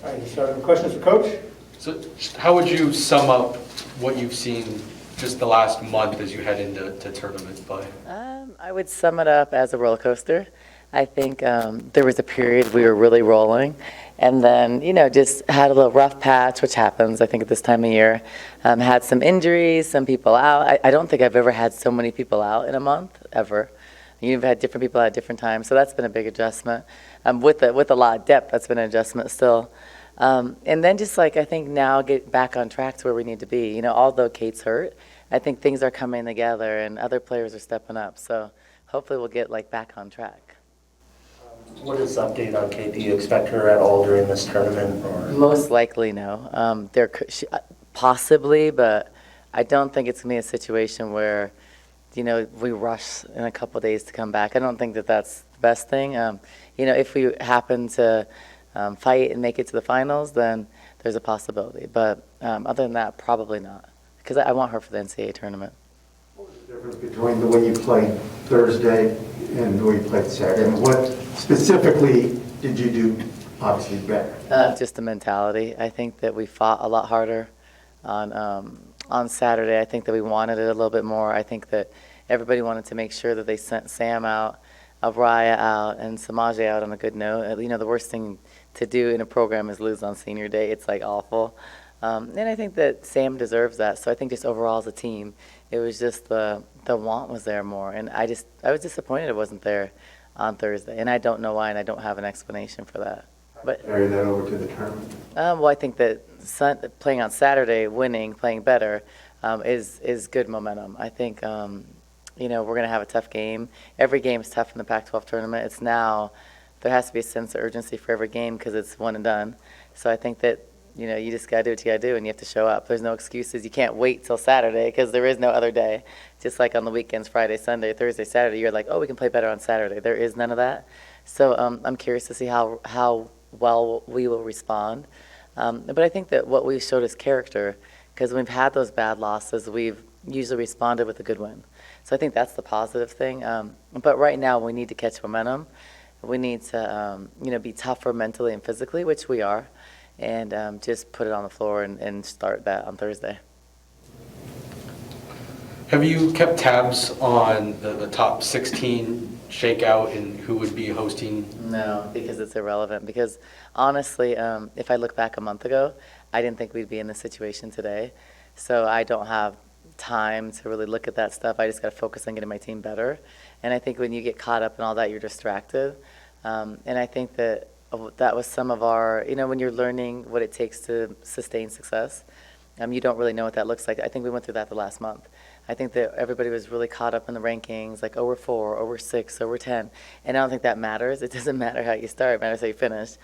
All right, so questions for Coach? So how would you sum up what you've seen just the last month as you head into tournament play? I would sum it up as a roller coaster. I think there was a period we were really rolling, and then, just had a little rough patch, which happens, I think, at this time of year. Had some injuries, some people out. I don't think I've ever had so many people out in a month, ever. You've had different people at different times, so that's been a big adjustment. With a lot of depth, that's been an adjustment still. And then just I think now get back on track to where we need to be. Although Kate's hurt, I think things are coming together and other players are stepping up. So hopefully we'll get back on track. What is the update on Kate? Do you expect her at all during this tournament? Or? Most likely no. Possibly, but I don't think it's going to be a situation where, we rush in a couple of days to come back. I don't think that that's the best thing. If we happen to fight and make it to the finals, then there's a possibility. But other than that, probably not, because I want her for the NCAA tournament. What was the difference between the way you played Thursday and the way you played Saturday? And what specifically did you do, obviously, better? Just the mentality. I think that we fought a lot harder on Saturday. I think that we wanted it a little bit more. I think that everybody wanted to make sure that they sent Sam out, Adia out, and Samaje out on a good note. The worst thing to do in a program is lose on senior day. It's awful. And I think that Sam deserves that. So I think just overall as a team, it was just the want was there more. And I was disappointed it wasn't there on Thursday. And I don't know why, and I don't have an explanation for that. But Carry that over to the tournament? Well, I think that playing on Saturday, winning, playing better, is good momentum. I think, we're going to have a tough game. Every game is tough in the Pac-12 tournament. It's now, there has to be a sense of urgency for every game because it's one and done. So I think that, you just got to do what you got to do, and you have to show up. There's no excuses. You can't wait till Saturday because there is no other day. Just like on the weekends, Friday, Sunday, Thursday, Saturday, you're like, oh, we can play better on Saturday. There is none of that. So I'm curious to see how well we will respond. But I think that what we showed is character, because when we've had those bad losses, we've usually responded with a good win. So I think that's the positive thing. But right now, we need to catch momentum. We need to, be tougher mentally and physically, which we are, and just put it on the floor and start that on Thursday. Have you kept tabs on the top 16 shakeout and who would be hosting? No, because it's irrelevant. Because honestly, if I look back a month ago, I didn't think we'd be in this situation today. So I don't have time to really look at that stuff. I just got to focus on getting my team better. And I think when you get caught up in all that, you're distracted. And I think that was some of our, when you're learning what it takes to sustain success, you don't really know what that looks like. I think we went through that the last month. I think that everybody was really caught up in the rankings, like, we're 4, we're 6, we're 10. And I don't think that matters. It doesn't matter how you start, it matters how you finish.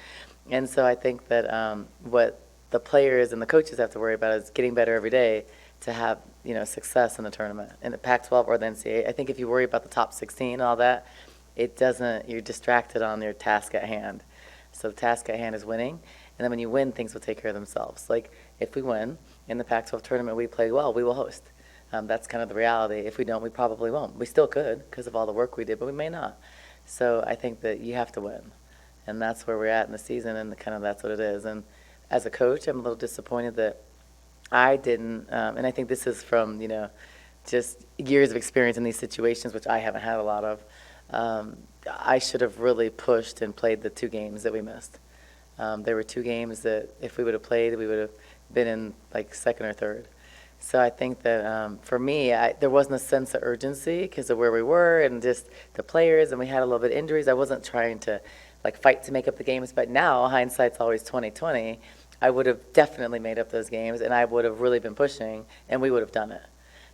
And so I think that what the players and the coaches have to worry about is getting better every day to have, success in the tournament, in the Pac-12 or the NCAA. I think if you worry about the top 16 and all that, you're distracted on your task at hand. So the task at hand is winning. And then when you win, things will take care of themselves. Like, if we win in the Pac-12 tournament, we play well, we will host. That's kind of the reality. If we don't, we probably won't. We still could because of all the work we did, but we may not. So I think that you have to win. And that's where we're at in the season, and that's what it is. And as a coach, I'm a little disappointed that I didn't, and I think this is from, just years of experience in these situations, which I haven't had a lot of. I should have really pushed and played the 2 games that we missed. There were 2 games that if we would have played, we would have been in second or third. So I think that for me, there wasn't a sense of urgency because of where we were and just the players, and we had a little bit of injuries. I wasn't trying to fight to make up the games, but now hindsight's always 20/20. I would have definitely made up those games, and I would have really been pushing, and we would have done it.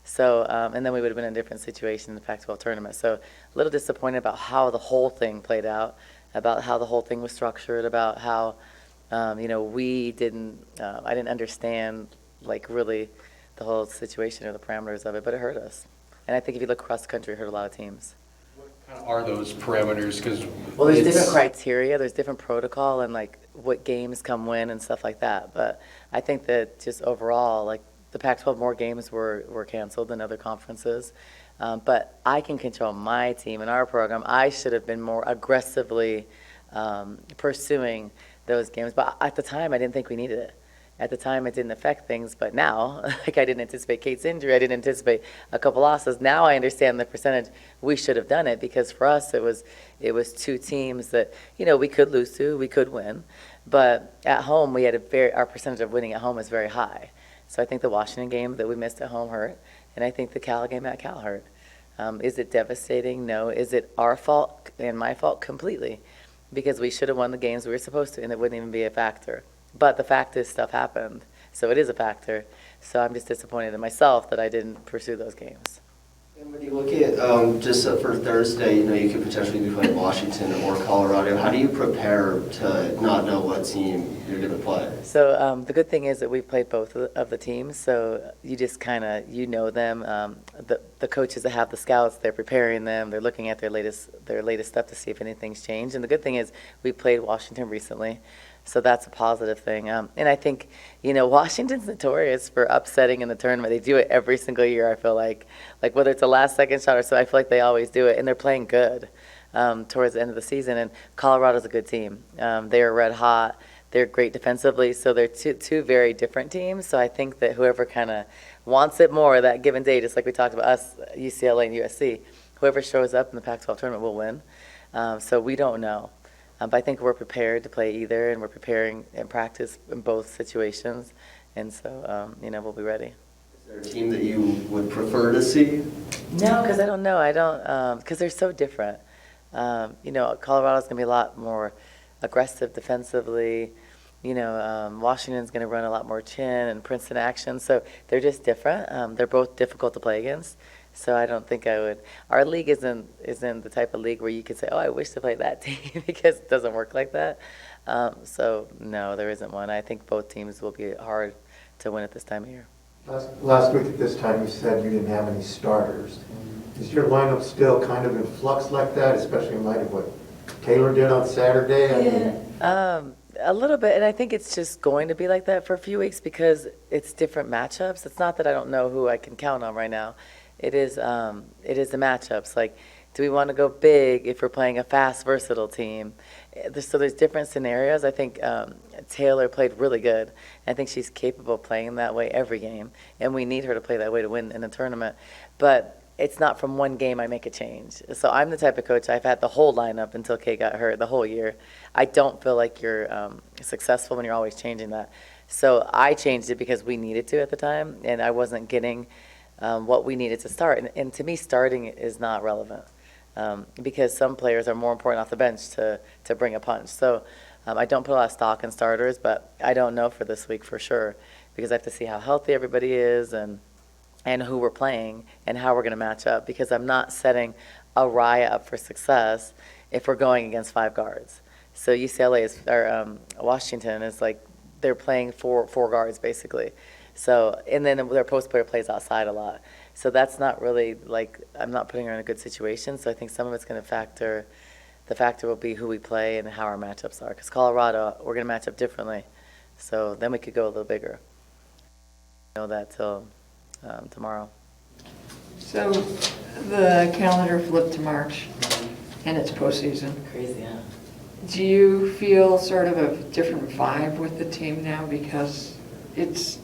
So, and then we would have been in a different situation in the Pac-12 tournament. So a little disappointed about how the whole thing played out, about how the whole thing was structured, about how, we didn't, I didn't understand, really the whole situation or the parameters of it, but it hurt us. And I think if you look across the country, it hurt a lot of teams. What kind of are those parameters? Well, there's different criteria, there's different protocol, and what games come when and stuff like that. But I think that just overall, the Pac-12 more games were canceled than other conferences. But I can control my team and our program. I should have been more aggressively pursuing those games. But at the time, I didn't think we needed it. At the time, it didn't affect things, but now, like I didn't anticipate Kate's injury, I didn't anticipate a couple losses. Now I understand the percentage we should have done it, because for us it was two teams that, you know, we could lose to, we could win, but at home we had our percentage of winning at home is very high. So I think the Washington game that we missed at home hurt, and I think the Cal game at Cal hurt. Is it devastating? No. Is it our fault and my fault? Completely, because we should have won the games we were supposed to, and it wouldn't even be a factor. But the fact is, stuff happened, so it is a factor. So I'm just disappointed in myself that I didn't pursue those games. And when you look at just for Thursday, you know, you could potentially be playing Washington or Colorado. How do you prepare to not know what team you're going to play? So the good thing is that we've played both of the teams, so you just kind of, you know them. The coaches that have the scouts, they're preparing them. They're looking at their latest stuff to see if anything's changed. And the good thing is we played Washington recently, so that's a positive thing. And I think, you know, Washington's notorious for upsetting in the tournament. They do it every single year, I feel like whether it's a last-second shot or so, I feel like they always do it, and they're playing good towards the end of the season. And Colorado's a good team. They are red hot. They're great defensively, so they're two very different teams. So I think that whoever kind of wants it more that given day, just like we talked about us, UCLA and USC, whoever shows up in the Pac-12 tournament will win. So we don't know. But I think we're prepared to play either, and we're preparing and practice in both situations. And so, you know, we'll be ready. Is there a team that you would prefer to see? No, because I don't know. I don't, because they're so different. You know, Colorado's going to be a lot more aggressive defensively. You know, Washington's going to run a lot more chin and Princeton action. So they're just different. They're both difficult to play against. So I don't think I would. Our league isn't the type of league where you could say, oh, I wish to play that team, because it doesn't work like that. So no, there isn't one. I think both teams will be hard to win at this time of year. Last week at this time, you said you didn't have any starters. Is your lineup still kind of in flux like that, especially in light of what Taylor did on Saturday? I mean, A little bit, and I think it's just going to be like that for a few weeks because it's different matchups. It's not that I don't know who I can count on right now. It is the matchups. Like, do we want to go big if we're playing a fast, versatile team? So there's different scenarios. I think Taylor played really good. I think she's capable of playing that way every game, and we need her to play that way to win in a tournament. But it's not from one game I make a change. So I'm the type of coach, I've had the whole lineup until Kate got hurt the whole year. I don't feel like you're successful when you're always changing that. So I changed it because we needed to at the time, and I wasn't getting what we needed to start. And to me, starting is not relevant because some players are more important off the bench to bring a punch. So I don't put a lot of stock in starters, but I don't know for this week for sure because I have to see how healthy everybody is and who we're playing and how we're going to match up, because I'm not setting Adia up for success if we're going against 5 guards. So UCLA is, or Washington is like, they're playing four guards basically. So, and then their post player plays outside a lot. So that's not really like, I'm not putting her in a good situation. So I think some of it's going to factor, the factor will be who we play and how our matchups are. Because Colorado, we're going to match up differently. So then we could go a little bigger. I know that till tomorrow. So the calendar flipped to March, and it's postseason. Crazy, huh? Do you feel sort of a different vibe with the team now because this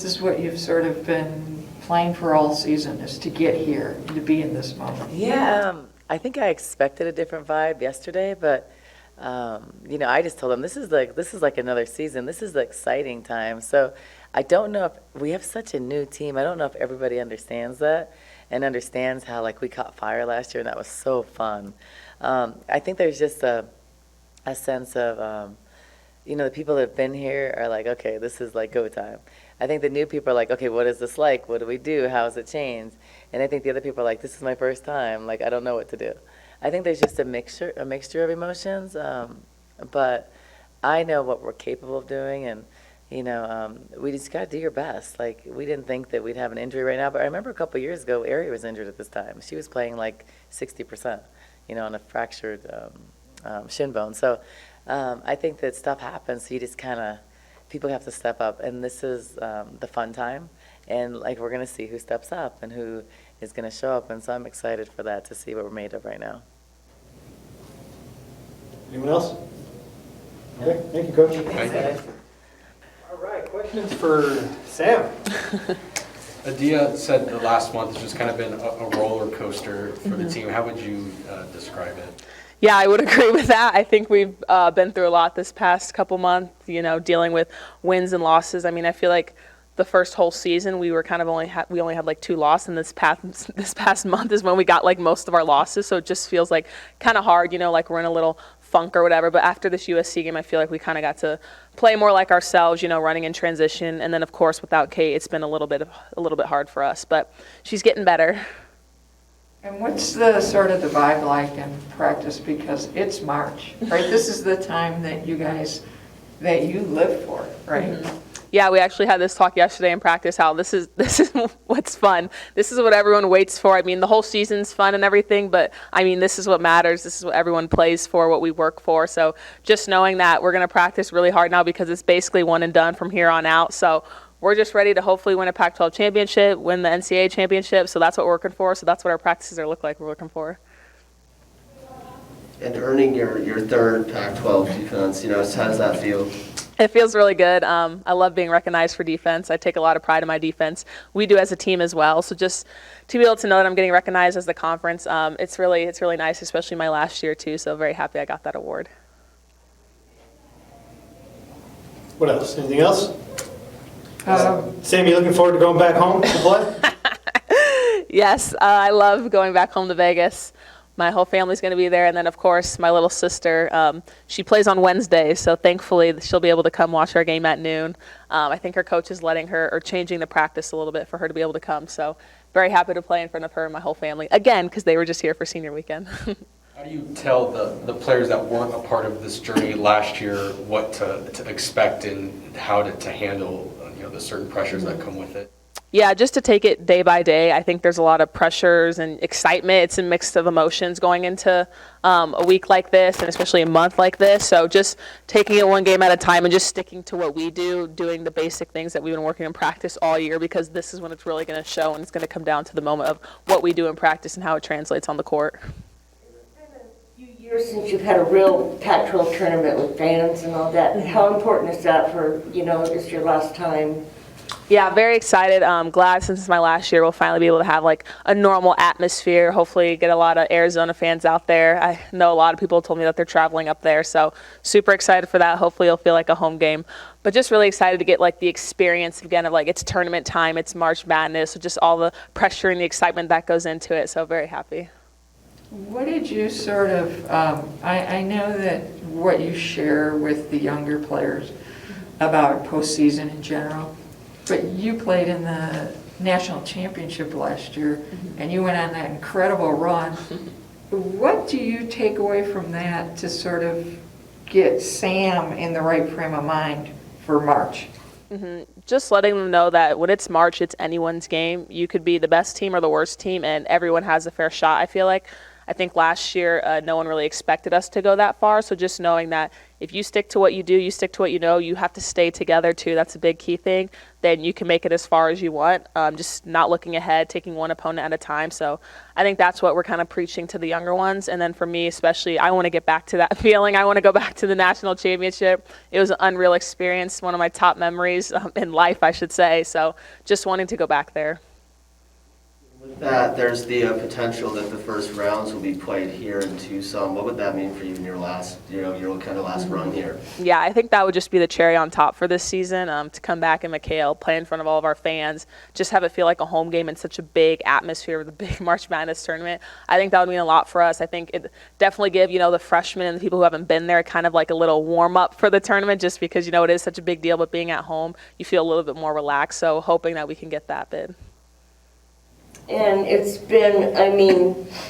is what you've sort of been playing for all season, is to get here and to be in this moment? Yeah, I think I expected a different vibe yesterday, but you know, I just told them this is like another season. This is the exciting time. So I don't know if we have such a new team. I don't know if everybody understands that and understands how like we caught fire last year and that was so fun. I think there's just a sense of you know, the people that have been here are like, okay, this is like go time. I think the new people are like, okay, what is this like? What do we do? How has it changed? And I think the other people are like, this is my first time. Like, I don't know what to do. I think there's just a mixture of emotions. But I know what we're capable of doing, and you know, we just got to do your best. Like, we didn't think that we'd have an injury right now, but I remember a couple years ago, Adia was injured at this time. She was playing like 60%, you know, on a fractured shin bone. So I think that stuff happens. So you just kind of, people have to step up, and this is the fun time. And like, we're gonna see who steps up and who is gonna show up. And so I'm excited for that, to see what we're made of right now. Anyone else? Okay, thank you, Coach. Thank you. All right, questions for Sam? Adia said the last month has just kind of been a roller coaster for the team. How would you describe it? Yeah, I would agree with that. I think we've been through a lot this past couple months, dealing with wins and losses. I mean, I feel like the first whole season we were kind of we only had like 2 losses, and this past month is when we got like most of our losses. So it just feels like kind of hard, like we're in a little funk or whatever. But after this USC game, I feel like we kind of got to play more like ourselves, running in transition. And then of course without Kate, it's been a little bit hard for us, but she's getting better. And what's the sort of the vibe like in practice? Because it's March, right? This is the time that you live for, right? Mm-hmm. Yeah, we actually had this talk yesterday in practice, how this is what's fun. This is what everyone waits for. I mean, the whole season's fun and everything, but I mean, this is what matters. This is what everyone plays for, what we work for. So just knowing that we're going to practice really hard now, because it's basically one and done from here on out. So we're just ready to hopefully win a Pac-12 championship, win the NCAA championship. So that's what we're working for. So that's what our practices are we're looking for. And earning your third Pac-12 defense, how does that feel? It feels really good. I love being recognized for defense. I take a lot of pride in my defense. We do as a team as well. So just to be able to know that I'm getting recognized as the conference, it's really nice, especially my last year too. So very happy I got that award. What else? Anything else? Sam, you looking forward to going back home to play? Yes, I love going back home to Vegas. My whole family's going to be there. And then, of course, my little sister, she plays on Wednesday, so thankfully she'll be able to come watch our game at noon. I think her coach is letting her, or changing the practice a little bit for her to be able to come. So very happy to play in front of her and my whole family, again, because they were just here for senior weekend. How do you tell the players that weren't a part of this journey last year what to expect and how to handle the certain pressures that come with it? Yeah, just to take it day by day. I think there's a lot of pressures and excitement. It's a mix of emotions going into a week like this, and especially a month like this. So just taking it one game at a time and just sticking to what we do, doing the basic things that we've been working in practice all year, because this is when it's really going to show, and it's going to come down to the moment of what we do in practice and how it translates on the court. Few years since you've had a real Pac-12 tournament with fans and all that. How important is that for, it's your last time? Yeah, very excited. I'm glad since it's my last year, we'll finally be able to have like a normal atmosphere. Hopefully get a lot of Arizona fans out there. I know a lot of people told me that they're traveling up there, so super excited for that. Hopefully it'll feel like a home game. But just really excited to get like the experience again of like it's tournament time, it's March Madness, so just all the pressure and the excitement that goes into it. So very happy. What did you sort of, I know that what you share with the younger players about postseason in general, but you played in the national championship last year, and you went on that incredible run. What do you take away from that to sort of get Sam in the right frame of mind for March? Just letting them know that when it's March, it's anyone's game. You could be the best team or the worst team, and everyone has a fair shot, I feel like. I think last year, no one really expected us to go that far. So just knowing that if you stick to what you do, you stick to what you know, you have to stay together too. That's a big key thing. Then you can make it as far as you want. Just not looking ahead, taking one opponent at a time. So I think that's what we're kind of preaching to the younger ones. And then for me, especially, I want to get back to that feeling. I want to go back to the national championship. It was an unreal experience, one of my top memories in life, I should say. So just wanting to go back there. With that, there's the potential that the first rounds will be played here in Tucson. What would that mean for you in your last, your kind of last run here? Yeah, I think that would just be the cherry on top for this season, to come back in McHale, play in front of all of our fans, just have it feel like a home game in such a big atmosphere with a big March Madness tournament. I think that would mean a lot for us. I think it definitely give, the freshmen and the people who haven't been there kind of like a little warm-up for the tournament, just because, it is such a big deal, but being at home, you feel a little bit more relaxed, so hoping that we can get that bid. And it's been,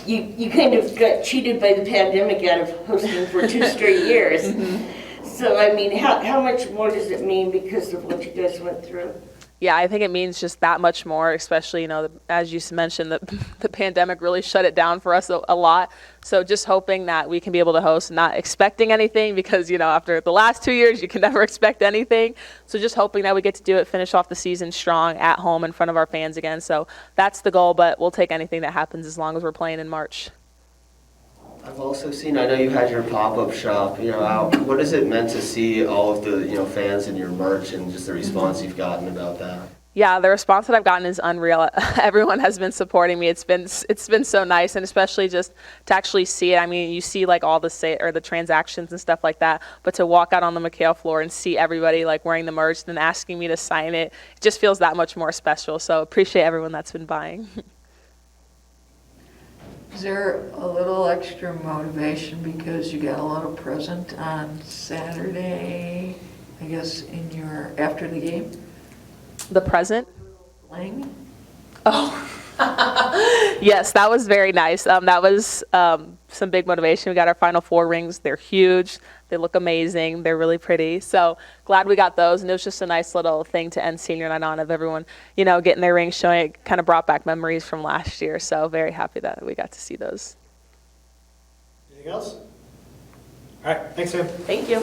you kind of got cheated by the pandemic out of hosting for 2 straight years. So, how much more does it mean because of what you guys went through? Yeah, I think it means just that much more, especially, as you mentioned, the pandemic really shut it down for us a lot. So just hoping that we can be able to host, not expecting anything because, after the last 2 years, you can never expect anything. So just hoping that we get to do it, finish off the season strong at home in front of our fans again. So that's the goal, but we'll take anything that happens as long as we're playing in March. I've also seen, I know you had your pop-up shop, out. What has it meant to see all of the, fans in your merch and just the response you've gotten about that? Yeah, the response that I've gotten is unreal. Everyone has been supporting me. It's been so nice, and especially just to actually see it. I mean, you see like all the transactions and stuff like that, but to walk out on the McHale floor and see everybody like wearing the merch and asking me to sign it, it just feels that much more special. So appreciate everyone that's been buying. Is there a little extra motivation because you got a little present on Saturday, I guess, after the game? The present? Bling? Oh, yes, that was very nice. That was some big motivation. We got our Final Four rings. They're huge. They look amazing. They're really pretty. So glad we got those. And it was just a nice little thing to end senior night on of everyone, getting their rings, showing it kind of brought back memories from last year. So very happy that we got to see those. Anything else? All right, thanks, Sam. Thank you.